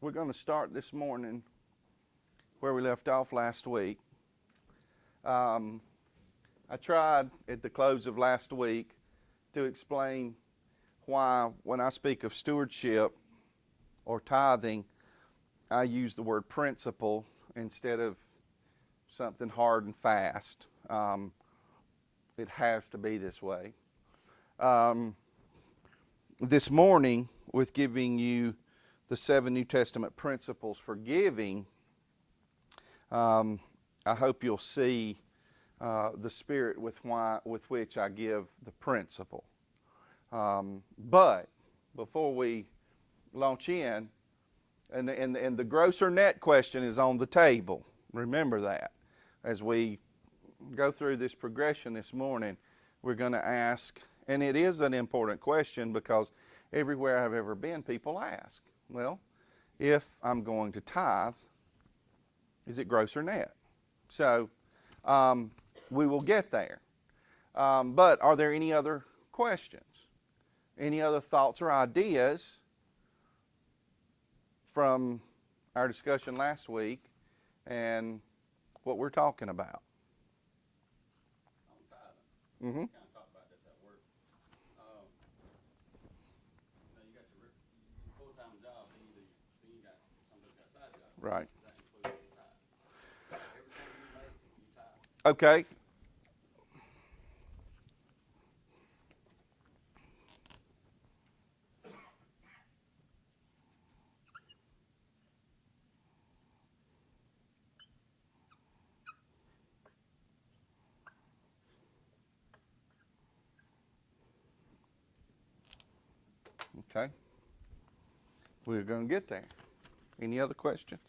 We're going to start this morning where we left off last week. I tried at the close of last week to explain why when I speak of stewardship or tithing, I use the word principle instead of something hard and fast. It has to be this way. This morning, with giving you the 7 New Testament principles for giving, I hope you'll see the spirit with which I give the principle. But before we launch in, and the gross or net question is on the table. Remember that. As we go through this progression this morning, we're going to ask, and it is an important question because everywhere I've ever been, people ask, well, if I'm going to tithe, is it gross or net? So we will get there. But are there any other questions? Any other thoughts or ideas from our discussion last week and what we're talking about? Mm-hmm. Kind of talk about this at work. You got your full-time job, then you got somebody got a side job. Right. That includes your tithe. Everything you make, you tithe. Okay. Okay. We're going to get there. Any other questions?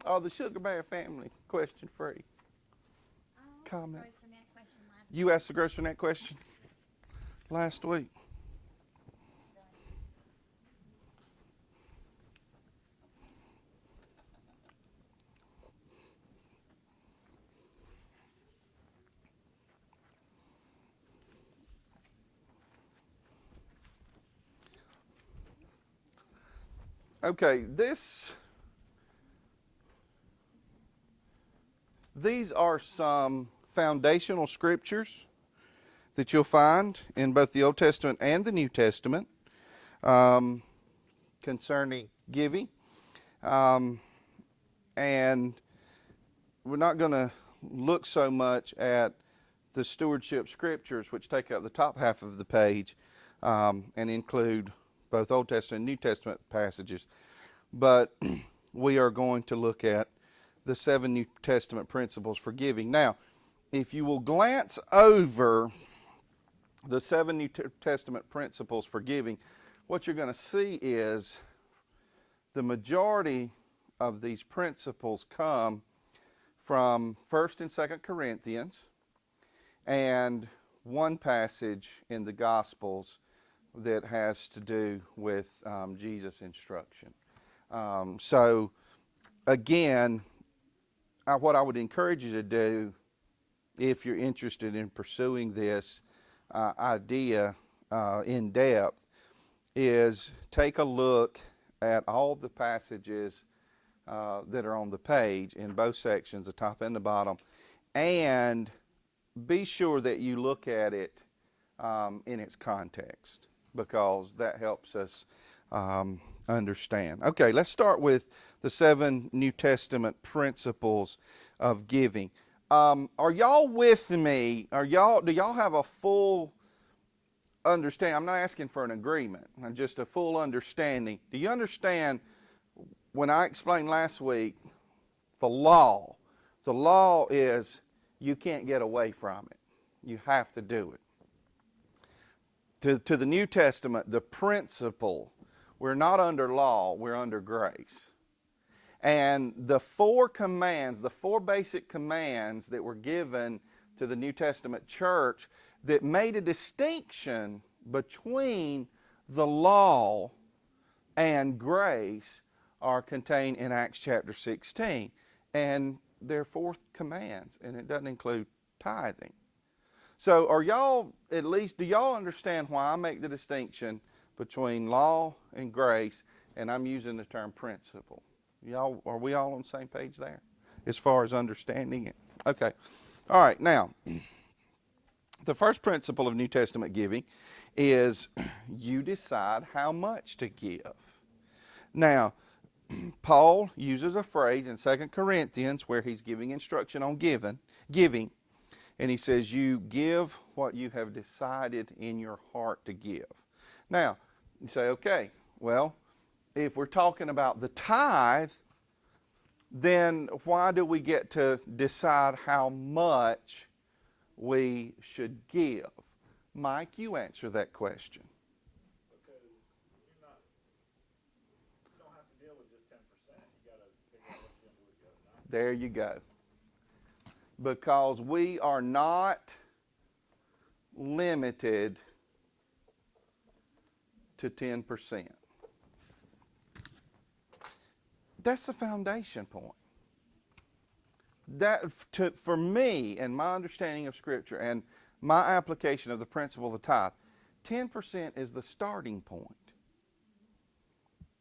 Oh, the Sugar Bear family, question free. Comment. You asked the gross or net question last week. Okay, these are some foundational scriptures that you'll find in both the Old Testament and the New Testament concerning giving. And we're not going to look so much at the stewardship scriptures, which take up the top half of the page and include both Old Testament and New Testament passages. But we are going to look at the 7 New Testament principles for giving. Now, if you will glance over the 7 New Testament principles for giving, what you're going to see is the majority of these principles come from 1st and 2nd Corinthians and one passage in the Gospels that has to do with Jesus' instruction. So, again, what I would encourage you to do, if you're interested in pursuing this idea in depth, is take a look at all the passages that are on the page in both sections, the top and the bottom, and be sure that you look at it in its context, because that helps us understand. Okay, let's start with the 7 New Testament principles of giving. Are y'all with me? Do y'all have a full understanding? I'm not asking for an agreement, just a full understanding. Do you understand when I explained last week the law? The law is you can't get away from it. You have to do it. To the New Testament, the principle, we're not under law, we're under grace. And the 4 commands, the 4 basic commands that were given to the New Testament church that made a distinction between the law and grace are contained in Acts chapter 16. And they're 4 commands, and it doesn't include tithing. So do y'all understand why I make the distinction between law and grace And I'm using the term principle. Y'all, are we all on the same page there as far as understanding it? Okay. All right. Now, the first principle of New Testament giving is you decide how much to give. Now, Paul uses a phrase in 2 Corinthians where he's giving instruction on giving, and he says you give what you have decided in your heart to give. Now, you say, okay, well, if we're talking about the tithe, then why do we get to decide how much we should give? Mike, you answer that question. Because you don't have to deal with just 10%. You got to figure out what you're going to do with the other 90%. There you go. Because we are not limited to 10%. That's the foundation point. For me and my understanding of Scripture and my application of the principle of the tithe, 10% is the starting point.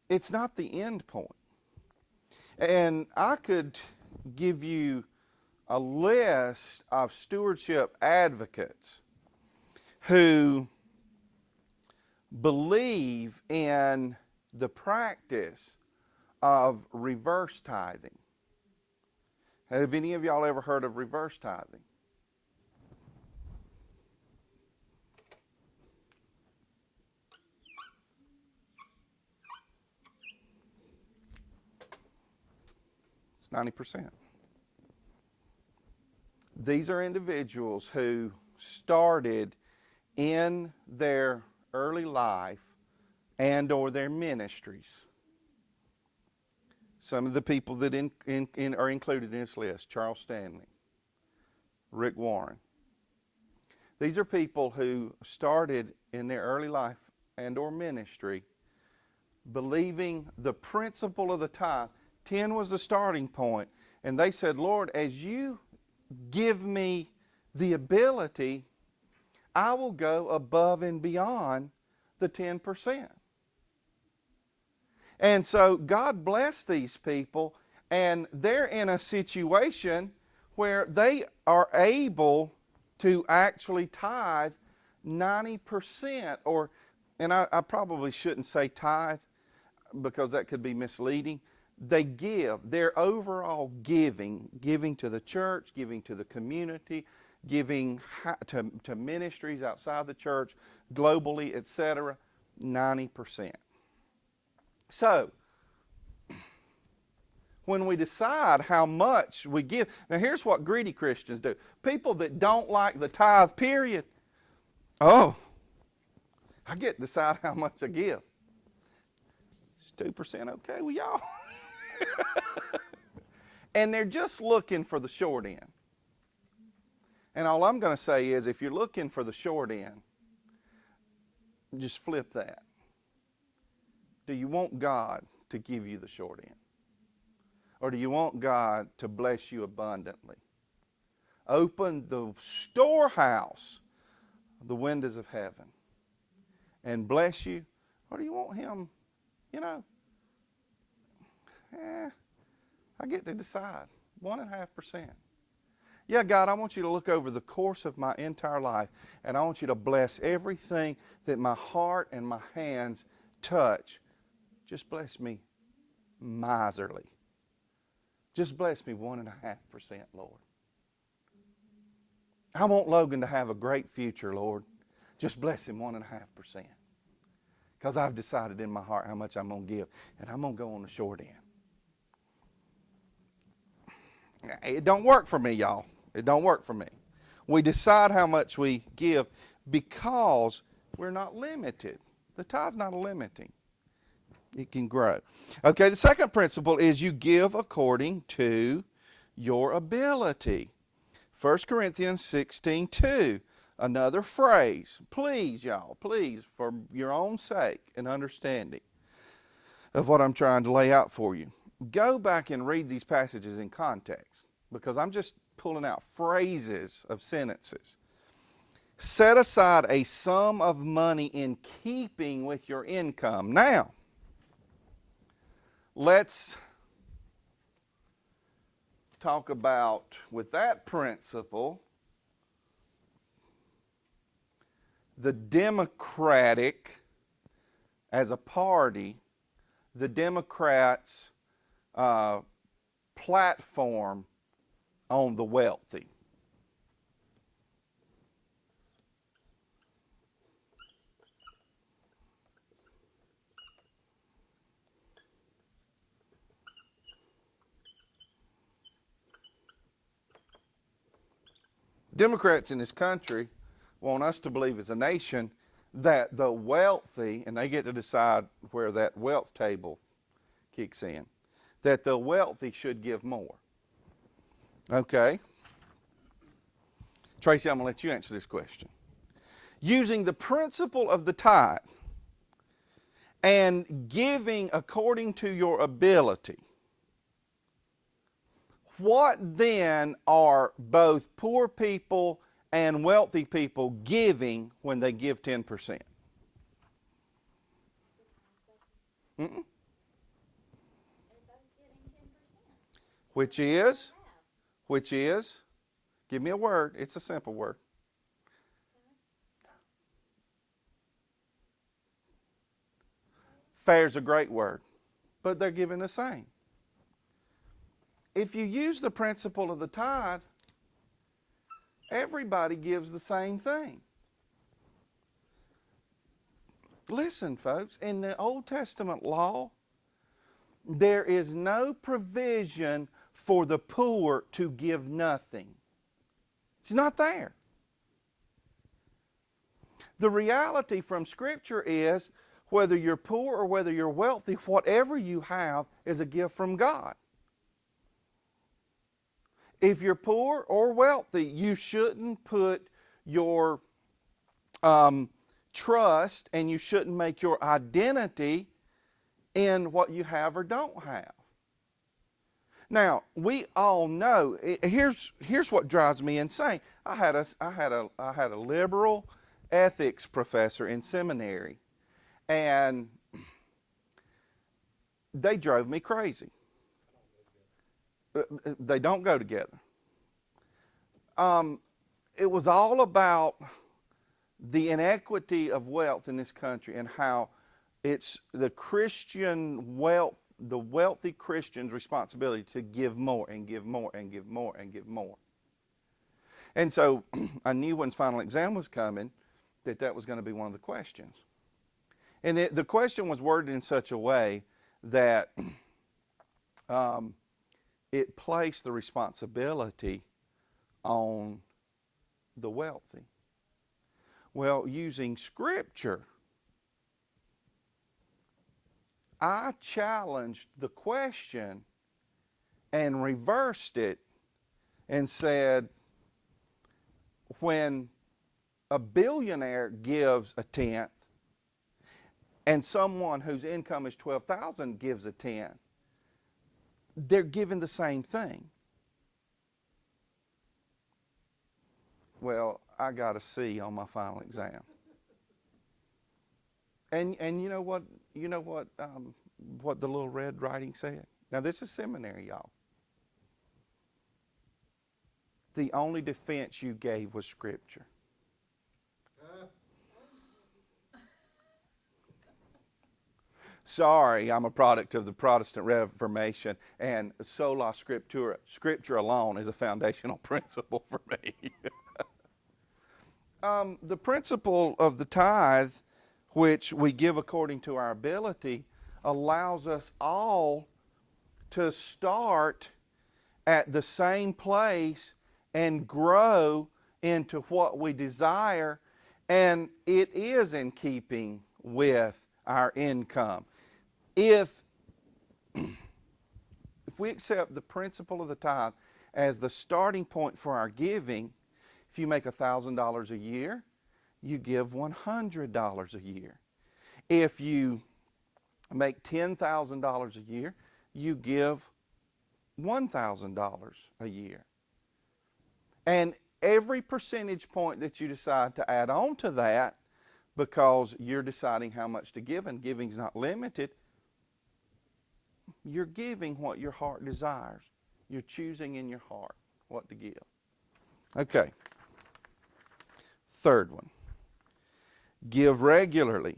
It's not the end point. And I could give you a list of stewardship advocates who believe in the practice of reverse tithing. Have any of y'all ever heard of reverse tithing? It's 90%. These are individuals who started in their early life and or their ministries. Some of the people that are included in this list: Charles Stanley, Rick Warren. These are people who started in their early life and or ministry believing the principle of the tithe. 10 was the starting point. And they said, Lord, as you give me the ability, I will go above and beyond the 10%. And so God blessed these people, and they're in a situation where they are able to actually tithe 90%, and I probably shouldn't say tithe because that could be misleading. They give. Their overall giving to the church, giving to the community, giving to ministries outside the church, globally, etc., 90%. So, when we decide how much we give, now here's what greedy Christians do. People that don't like the tithe period, I get to decide how much I give. Is 2% okay with y'all? And they're just looking for the short end. And all I'm going to say is, if you're looking for the short end, just flip that. Do you want God to give you the short end? Or do you want God to bless you abundantly? Open the storehouse, the windows of heaven, and bless you? Or do you want Him, I get to decide, 1.5%. Yeah, God, I want you to look over the course of my entire life, and I want you to bless everything that my heart and my hands touch. Just bless me miserly. Just bless me 1.5%, Lord. I want Logan to have a great future, Lord. Just bless him 1.5%. Because I've decided in my heart how much I'm going to give, and I'm going to go on the short end. It don't work for me, y'all. It don't work for me. We decide how much we give because we're not limited. The tithe's not a limiting. It can grow. Okay, the second principle is you give according to your ability. 1 Corinthians 16:2, another phrase. Please, y'all, please, for your own sake and understanding of what I'm trying to lay out for you, go back and read these passages in context, because I'm just pulling out phrases of sentences. Set aside a sum of money in keeping with your income. Now, let's talk about, with that principle, the Democratic, as a party, the Democrats' platform on the wealthy. Democrats in this country want us to believe as a nation that the wealthy, and they get to decide where that wealth table kicks in, that the wealthy should give more. Okay? Tracy, I'm going to let you answer this question. Using the principle of the tithe and giving according to your ability, what then are both poor people and wealthy people giving when they give 10%? Mm-mm. Which is? Give me a word. It's a simple word. Fair is a great word, but they're giving the same. If you use the principle of the tithe, everybody gives the same thing. Listen, folks, in the Old Testament law, there is no provision for the poor to give nothing. It's not there. The reality from Scripture is, whether you're poor or whether you're wealthy, whatever you have is a gift from God. If you're poor or wealthy, you shouldn't put your trust and you shouldn't make your identity in what you have or don't have. Now, we all know, here's what drives me insane. I had a liberal ethics professor in seminary, and they drove me crazy. They don't go together. It was all about the inequity of wealth in this country and how it's the Christian wealth, the wealthy Christian's responsibility to give more and give more and give more and give more. And so I knew when final exam was coming that was going to be one of the questions. And the question was worded in such a way that it placed the responsibility on the wealthy. Well, using Scripture, I challenged the question and reversed it and said, when a billionaire gives a tenth and someone whose income is $12,000 gives a tenth, they're given the same thing. Well, I got a C on my final exam. And you know what what the little red writing said? Now this is seminary, y'all. The only defense you gave was Scripture. Sorry, I'm a product of the Protestant Reformation, and sola scriptura, Scripture alone, is a foundational principle for me. The principle of the tithe, which we give according to our ability, allows us all to start at the same place and grow into what we desire, and it is in keeping with our income. If we accept the principle of the tithe as the starting point for our giving, if you make $1,000 a year, you give $100 a year. If you make $10,000 a year, you give $1,000 a year. And every percentage point that you decide to add on to that, because you're deciding how much to give, and giving's not limited, you're giving what your heart desires. You're choosing in your heart what to give. Okay. Third one. Give regularly.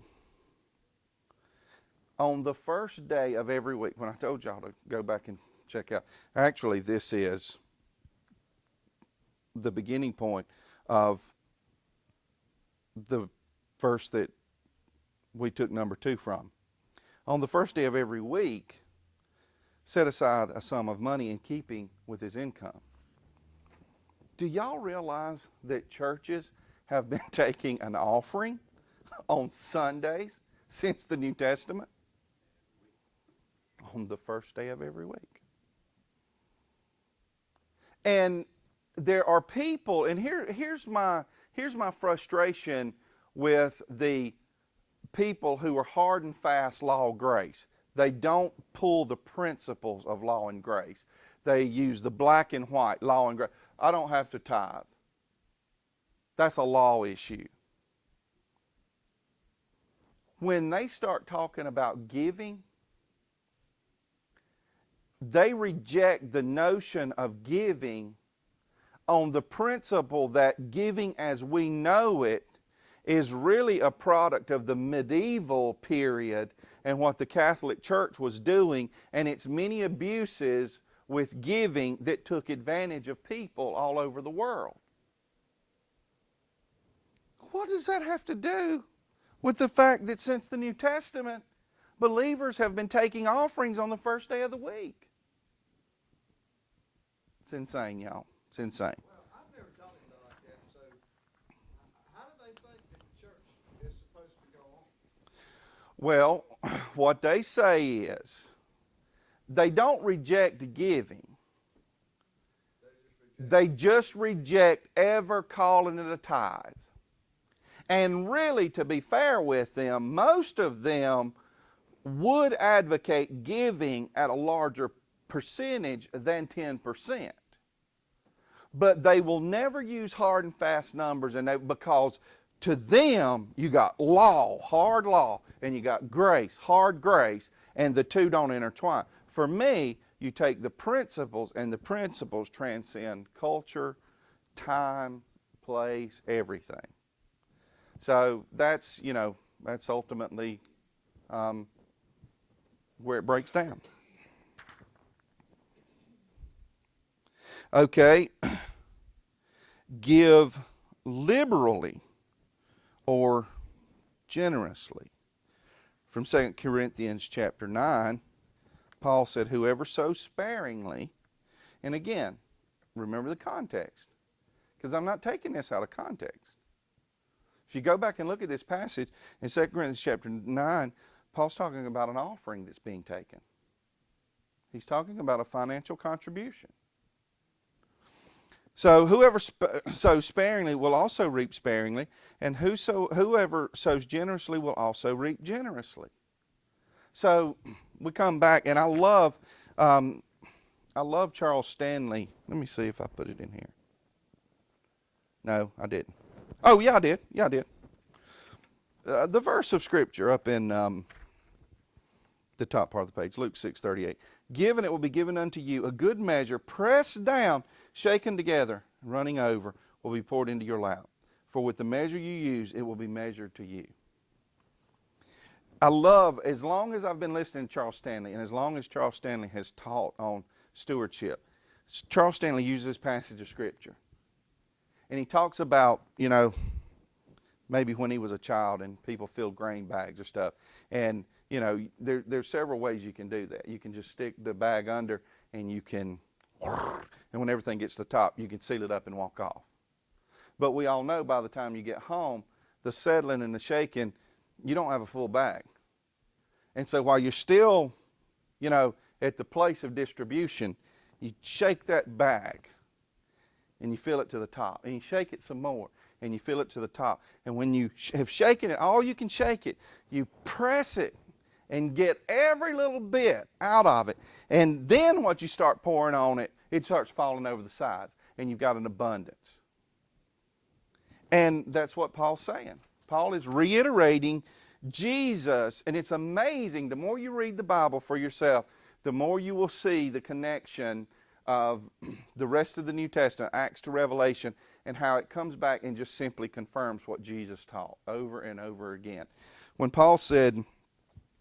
On the first day of every week, when I told y'all to go back and check out, actually this is the beginning point of the verse that we took number 2 from. On the first day of every week, set aside a sum of money in keeping with his income. Do y'all realize that churches have been taking an offering on Sundays since the New Testament? On the first day of every week. And there are people, and here's my frustration with the people who are hard and fast law of grace. They don't pull the principles of law and grace. They use the black and white, law and grace. I don't have to tithe. That's a law issue. When they start talking about giving, they reject the notion of giving on the principle that giving as we know it is really a product of the medieval period and what the Catholic Church was doing, and its many abuses with giving that took advantage of people all over the world. What does that have to do with the fact that since the New Testament, believers have been taking offerings on the first day of the week? It's insane, y'all. It's insane. Well, I've never taught anything like that, so how do they think that the church is supposed to go on? Well, what they say is they don't reject giving. They just reject ever calling it a tithe. And really, to be fair with them, most of them would advocate giving at a larger percentage than 10%. But they will never use hard and fast numbers, and because to them you got law, hard law, and you got grace, hard grace, and the two don't intertwine. For me, you take the principles, and the principles transcend culture, time, place, everything. So that's, that's ultimately where it breaks down. Okay, give liberally or generously. From 2 Corinthians chapter 9, Paul said, whoever sows sparingly, and again, remember the context, because I'm not taking this out of context. If you go back and look at this passage in 2 Corinthians chapter 9, Paul's talking about an offering that's being taken. He's talking about a financial contribution. So whoever sows sparingly will also reap sparingly, and whoever sows generously will also reap generously. So we come back, and I love Charles Stanley. Let me see if I put it in here. No, I didn't. Oh, yeah, I did. Yeah, I did. The verse of Scripture up in the top part of the page, Luke 6:38. Give, and it will be given unto you, a good measure, pressed down, shaken together, running over, will be poured into your lap. For with the measure you use, it will be measured to you. I love, as long as I've been listening to Charles Stanley, and as long as Charles Stanley has taught on stewardship, Charles Stanley uses this passage of Scripture. And he talks about, maybe when he was a child and people filled grain bags or stuff. And, there's several ways you can do that. You can just stick the bag under, and you can, and when everything gets to the top, you can seal it up and walk off. But we all know by the time you get home, the settling and the shaking, you don't have a full bag. And so while you're still, at the place of distribution, you shake that bag and you fill it to the top. And you shake it some more and you fill it to the top. And when you have shaken it, all you can shake it, you press it and get every little bit out of it. And then what you start pouring on it, it starts falling over the sides. And you've got an abundance. And that's what Paul's saying. Paul is reiterating Jesus, and it's amazing, the more you read the Bible for yourself, the more you will see the connection of the rest of the New Testament, Acts to Revelation, and how it comes back and just simply confirms what Jesus taught over and over again. When Paul said,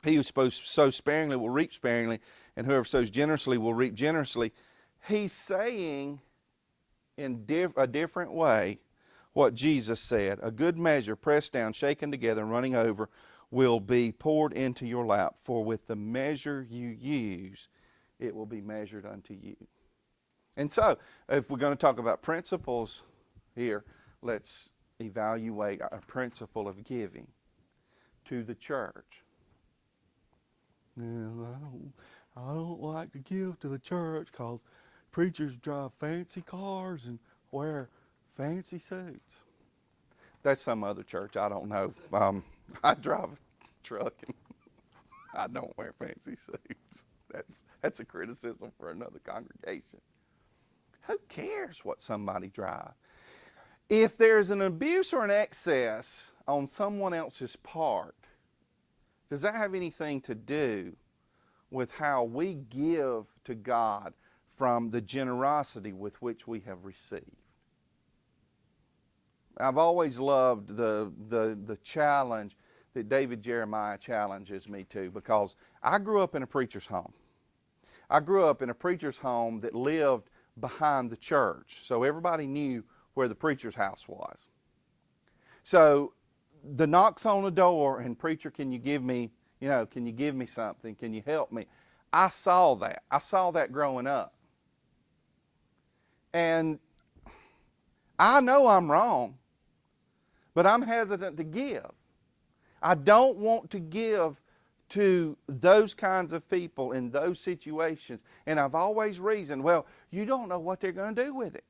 he who sows sparingly will reap sparingly, and whoever sows generously will reap generously, he's saying in a different way what Jesus said. A good measure, pressed down, shaken together, and running over, will be poured into your lap. For with the measure you use, it will be measured unto you. And so, if we're going to talk about principles here, let's evaluate a principle of giving to the church. Well, I don't like to give to the church because preachers drive fancy cars and wear fancy suits. That's some other church, I don't know. I drive a truck and I don't wear fancy suits. That's a criticism for another congregation. Who cares what somebody drives? If there's an abuse or an excess on someone else's part, does that have anything to do with how we give to God from the generosity with which we have received? I've always loved the challenge that David Jeremiah challenges me to, because I grew up in a preacher's home. I grew up in a preacher's home that lived behind the church, so everybody knew where the preacher's house was. So the knocks on the door and, preacher, can you give me something? Can you help me? I saw that. I saw that growing up. And I know I'm wrong, but I'm hesitant to give. I don't want to give to those kinds of people in those situations. And I've always reasoned, well, you don't know what they're going to do with it.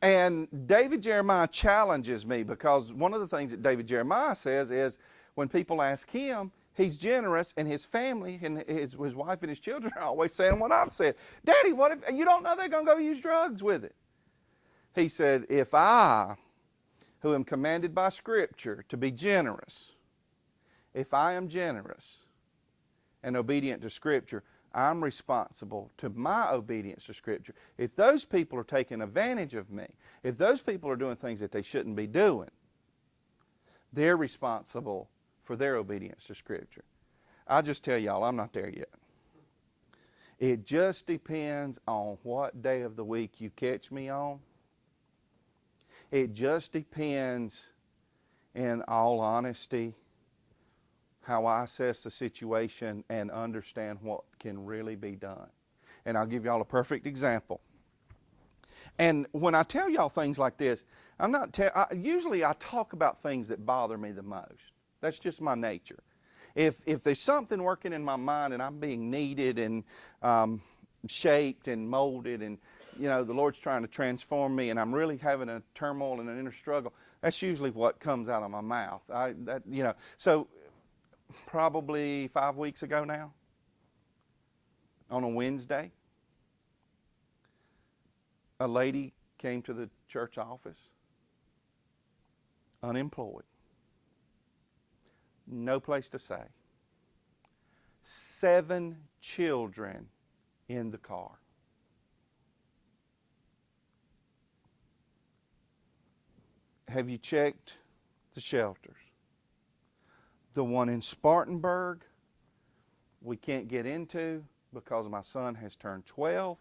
And David Jeremiah challenges me, because one of the things that David Jeremiah says is when people ask him, he's generous, and his family and his wife and his children are always saying what I've said. Daddy, what if you don't know they're going to go use drugs with it? He said, if I, who am commanded by Scripture to be generous, if I am generous and obedient to Scripture, I'm responsible to my obedience to Scripture. If those people are taking advantage of me, if those people are doing things that they shouldn't be doing, they're responsible for their obedience to Scripture. I'll just tell y'all, I'm not there yet. It just depends on what day of the week you catch me on. It just depends, in all honesty, how I assess the situation and understand what can really be done. And I'll give y'all a perfect example. And when I tell y'all things like this, usually I talk about things that bother me the most. That's just my nature. If there's something working in my mind and I'm being kneaded and shaped and molded, and the Lord's trying to transform me, and I'm really having a turmoil and an inner struggle, that's usually what comes out of my mouth. So probably 5 weeks ago now, on a Wednesday, a lady came to the church office, unemployed, no place to stay, 7 children in the car. Have you checked the shelters? The one in Spartanburg, we can't get into because my son has turned 12,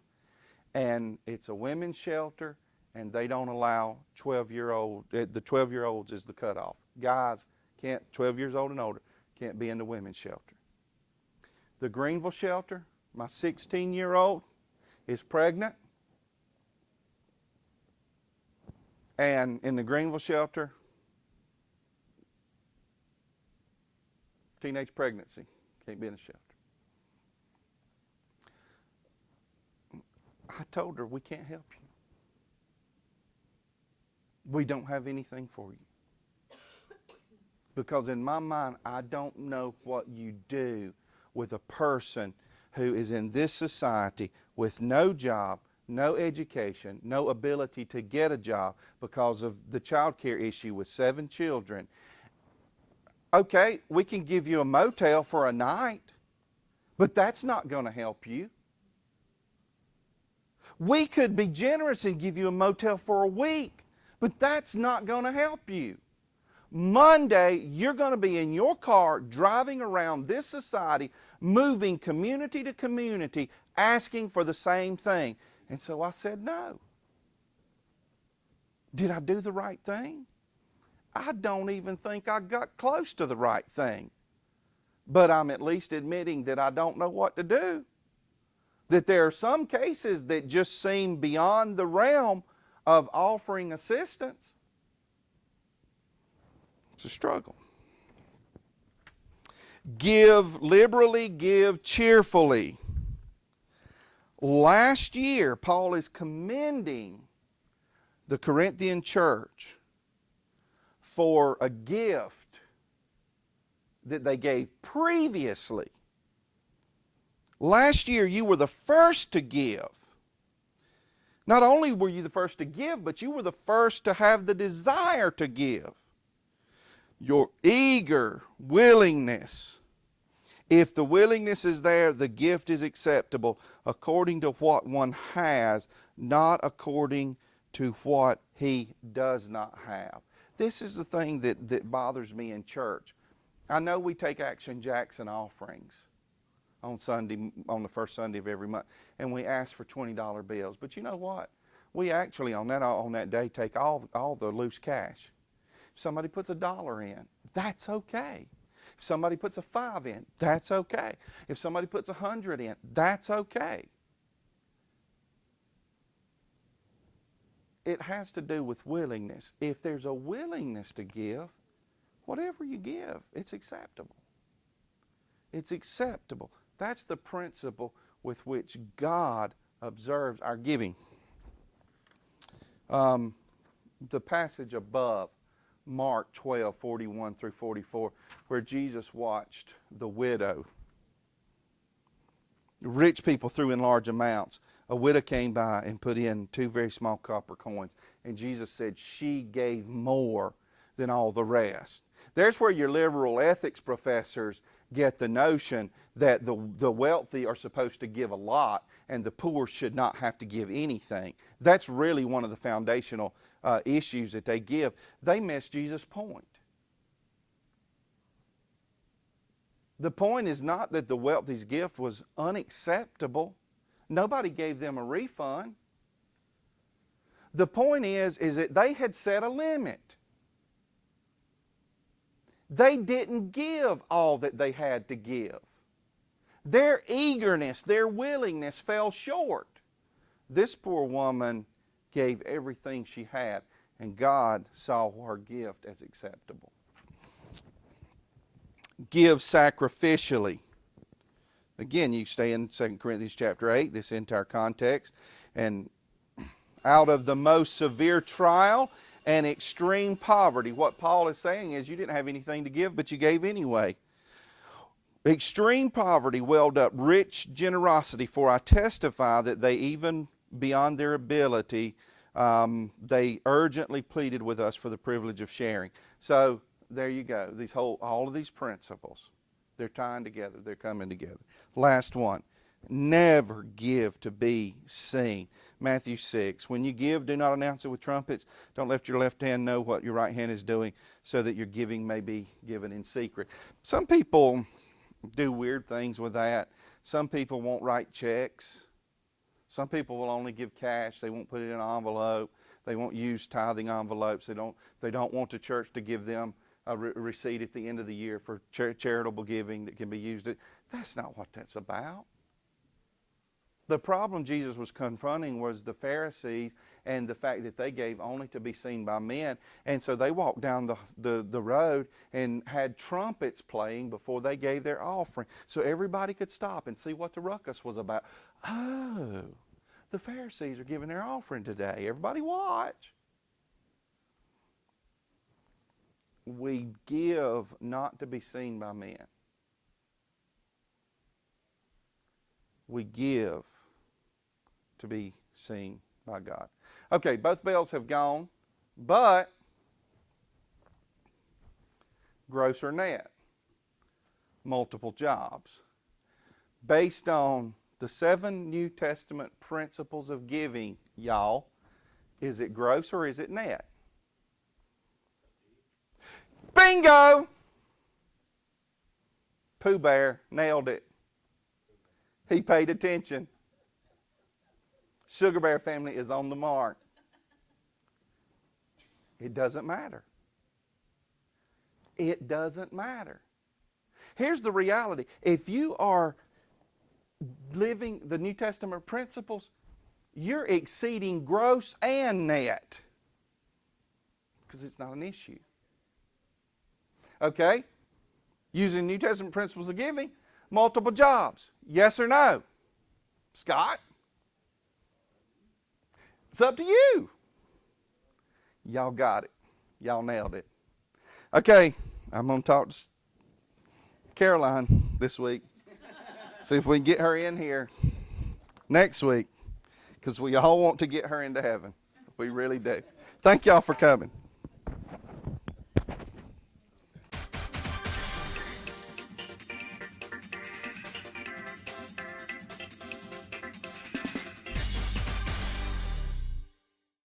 and it's a women's shelter, and they don't allow 12-year-old. The 12-year-olds is the cutoff. Guys can't, 12 years old and older, can't be in the women's shelter. The Greenville shelter, my 16-year-old is pregnant, and in the Greenville shelter, teenage pregnancy, can't be in a shelter. I told her, we can't help you. We don't have anything for you. Because in my mind, I don't know what you do with a person who is in this society with no job, no education, no ability to get a job because of the child care issue with 7 children. Okay, we can give you a motel for a night, But that's not going to help you. We could be generous and give you a motel for a week, but that's not going to help you. Monday, you're going to be in your car driving around this society, moving community to community, asking for the same thing. And so I said no. Did I do the right thing? I don't even think I got close to the right thing. But I'm at least admitting that I don't know what to do. That there are some cases that just seem beyond the realm of offering assistance. It's a struggle. Give liberally, give cheerfully. Last year, Paul is commending the Corinthian church for a gift that they gave previously. Last year, you were the first to give. Not only were you the first to give, but you were the first to have the desire to give. Your eager willingness. If the willingness is there, the gift is acceptable according to what one has, not according to what he does not have. This is the thing that bothers me in church. I know we take Action Jackson offerings on Sunday, on the first Sunday of every month, and we ask for $20 bills. But you know what? We actually on that day take all the loose cash. If somebody puts $1 in, that's okay. If somebody puts a $5 in, that's okay. If somebody puts $100 in, that's okay. It has to do with willingness. If there's a willingness to give, whatever you give, it's acceptable. It's acceptable. That's the principle with which God observes our giving. The passage above, Mark 12, 41 through 44, where Jesus watched the widow. Rich people threw in large amounts. A widow came by and put in 2 very small copper coins. And Jesus said she gave more than all the rest. There's where your liberal ethics professors get the notion that the wealthy are supposed to give a lot and the poor should not have to give anything. That's really one of the foundational issues that they give. They miss Jesus' point. The point is not that the wealthy's gift was unacceptable. Nobody gave them a refund. The point is that they had set a limit. They didn't give all that they had to give. Their eagerness, their willingness fell short. This poor woman gave everything she had, and God saw her gift as acceptable. Give sacrificially. Again, you stay in 2 Corinthians chapter 8, this entire context. And out of the most severe trial and extreme poverty, what Paul is saying is you didn't have anything to give, but you gave anyway. Extreme poverty welled up rich generosity, for I testify that they, even beyond their ability, they urgently pleaded with us for the privilege of sharing. So there you go. All of these principles, they're tying together. They're coming together. Last one. Never give to be seen. Matthew 6. When you give, do not announce it with trumpets. Don't let your left hand know what your right hand is doing, so that your giving may be given in secret. Some people do weird things with that. Some people won't write checks. Some people will only give cash. They won't put it in an envelope. They won't use tithing envelopes. They don't want the church to give them a receipt at the end of the year for charitable giving that can be used. That's not what that's about. The problem Jesus was confronting was the Pharisees and the fact that they gave only to be seen by men. And so they walked down the road and had trumpets playing before they gave their offering, so everybody could stop and see what the ruckus was about. Oh, the Pharisees are giving their offering today. Everybody watch. We give not to be seen by men. We give to be seen by God. Okay, both bells have gone, but gross or net, multiple jobs. based on the 7 New Testament principles of giving, y'all, is it gross or is it net? Bingo! Pooh Bear nailed it. He paid attention. Sugar Bear family is on the mark. It doesn't matter. It doesn't matter. Here's the reality. If you are living the New Testament principles, you're exceeding gross and net because it's not an issue. Okay? Using New Testament principles of giving, multiple jobs. Yes or no? Scott? It's up to you. Y'all got it. Y'all nailed it. Okay, I'm going to talk to Caroline this week. See if we can get her in here next week, because we all want to get her into heaven. We really do. Thank y'all for coming.